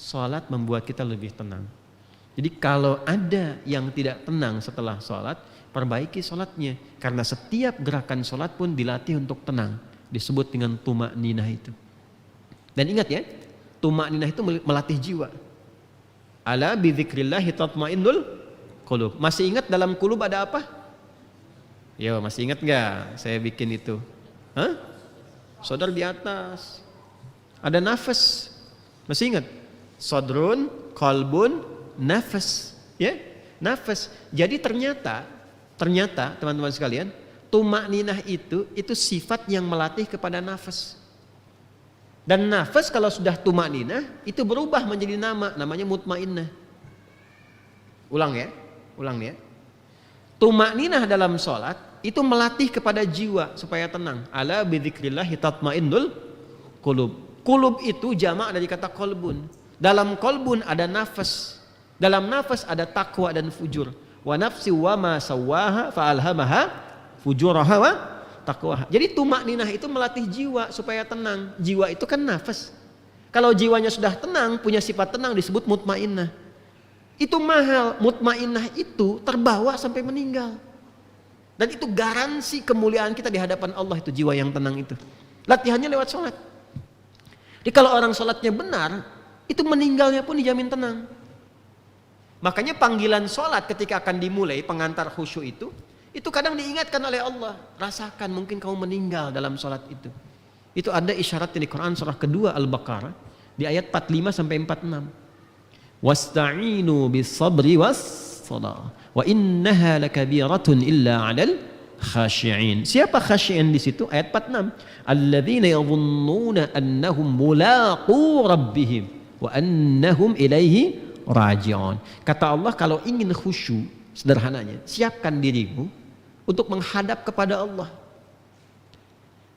Sholat membuat kita lebih tenang. Jadi kalau ada yang tidak tenang setelah sholat, perbaiki sholatnya. Karena setiap gerakan sholat pun dilatih untuk tenang. Disebut dengan tuma'ninah itu. Dan ingat ya, tuma'ninah itu melatih jiwa. Ala bidzikrillahi tatmainnul qulub. Masih ingat dalam qulub ada apa? Yo, masih ingat nggak? Saya bikin itu. Hah? Sodar di atas. Ada nafas. Masih ingat? Sodrun, qalbun, nafas. Ya, nafas. Jadi ternyata teman-teman sekalian, tuma'ninah itu sifat yang melatih kepada nafas. Dan nafas kalau sudah tuma'ninah itu berubah menjadi namanya mutmainnah. Ulang ya. Tuma'ninah dalam sholat itu melatih kepada jiwa supaya tenang. Ala bidzikrillahi tatmainnul qulub. Qulub itu jamak dari kata qalbun. Dalam qalbun ada nafas. Dalam nafas ada takwa dan fujur. Wa nafsi wa ma sawwaha fa alhamaha fujuraha wa taqwaha. Jadi tuma'ninah itu melatih jiwa supaya tenang. Jiwa itu kan nafas. Kalau jiwanya sudah tenang, punya sifat tenang disebut mutmainnah. Itu mahal. Mutmainnah itu terbawa sampai meninggal. Dan itu garansi kemuliaan kita di hadapan Allah, itu jiwa yang tenang itu. Latihannya lewat sholat. Jadi kalau orang sholatnya benar, itu meninggalnya pun dijamin tenang. Makanya panggilan sholat ketika akan dimulai, pengantar khusyuk itu kadang diingatkan oleh Allah. Rasakan mungkin kamu meninggal dalam sholat itu. Itu ada isyarat di Quran surah kedua Al-Baqarah di ayat 45 sampai 46. Wasta'inu bis sabri was salah wa innaha lakabiratun illa 'alal khashi'in. Siapa khashi'in di situ? Ayat 46. Alladzina yadhunnuna annahum mulaqu rabbihim wa annahum ilaihi raji'un. Kata Allah, kalau ingin khusyuk, sederhananya, siapkan dirimu untuk menghadap kepada Allah.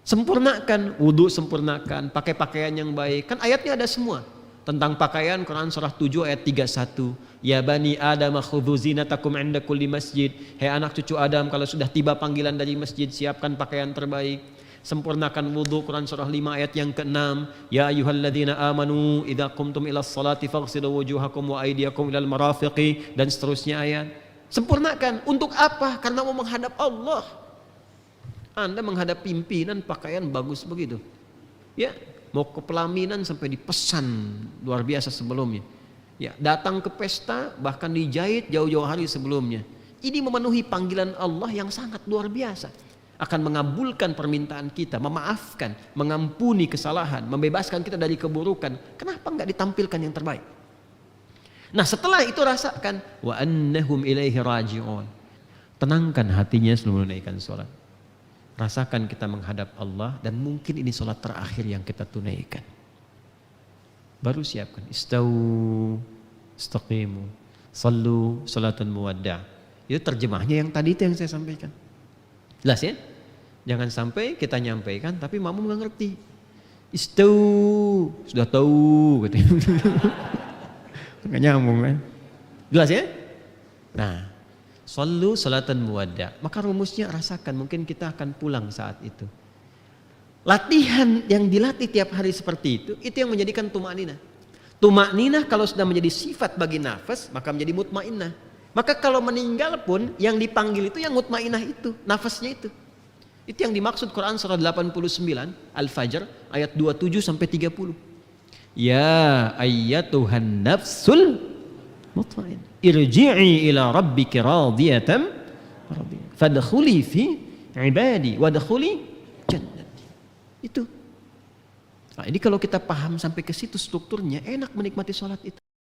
Sempurnakan wudu, sempurnakan, pakai pakaian yang baik. Kan ayatnya ada semua. Tentang pakaian, Quran surah 7 ayat 31. Ya bani Adam khudhu zinatakum 'inda kulli masjid. Hai anak cucu Adam, kalau sudah tiba panggilan dari masjid, siapkan pakaian terbaik. Sempurnakan wudu, Quran surah 5 ayat yang ke-6. Ya ayyuhalladzina amanu idza qumtum ilas salati faghsilu wujuhakum wa aydiyakum ilal marafiqi, dan seterusnya ayat. Sempurnakan. Untuk apa? Karena mau menghadap Allah. Anda menghadap pimpinan pakaian bagus begitu. Ya, mau ke pelaminan sampai dipesan luar biasa sebelumnya. Ya, datang ke pesta bahkan dijahit jauh-jauh hari sebelumnya. Ini memenuhi panggilan Allah yang sangat luar biasa. Akan mengabulkan permintaan kita, memaafkan, mengampuni kesalahan, membebaskan kita dari keburukan. Kenapa enggak ditampilkan yang terbaik? Nah, setelah itu rasakan wa annahum ilaihi raji'un. Tenangkan hatinya sebelum menunaikan sholat. Rasakan kita menghadap Allah, dan mungkin ini sholat terakhir yang kita tunaikan. Baru siapkan istau, istaqimu, sallu salatan muwadda'. Itu terjemahnya yang tadi itu yang saya sampaikan. Jelas ya? Jangan sampai kita nyampaikan tapi makmum nggak ngerti. Istau, sudah tahu katanya. Nggak nyambung kan? Jelas ya? Nah, sallu salatan muwadda'. Maka rumusnya rasakan, mungkin kita akan pulang saat itu. Latihan yang dilatih tiap hari seperti itu yang menjadikan tuma'ninah. Tuma'ninah kalau sudah menjadi sifat bagi nafas, maka menjadi mutmainnah. Maka kalau meninggal pun yang dipanggil itu yang mutmainnah itu, nafasnya itu. Itu yang dimaksud Quran surah 89 Al-Fajr ayat 27 sampai 30. Ya ayyatuhan nafsul mutmainnah, irji'i ila rabbiki radiyatan fadkhuli fi ibadi wadkhuli jannati. Itu. Nah, ini kalau kita paham sampai ke situ strukturnya, enak menikmati sholat itu.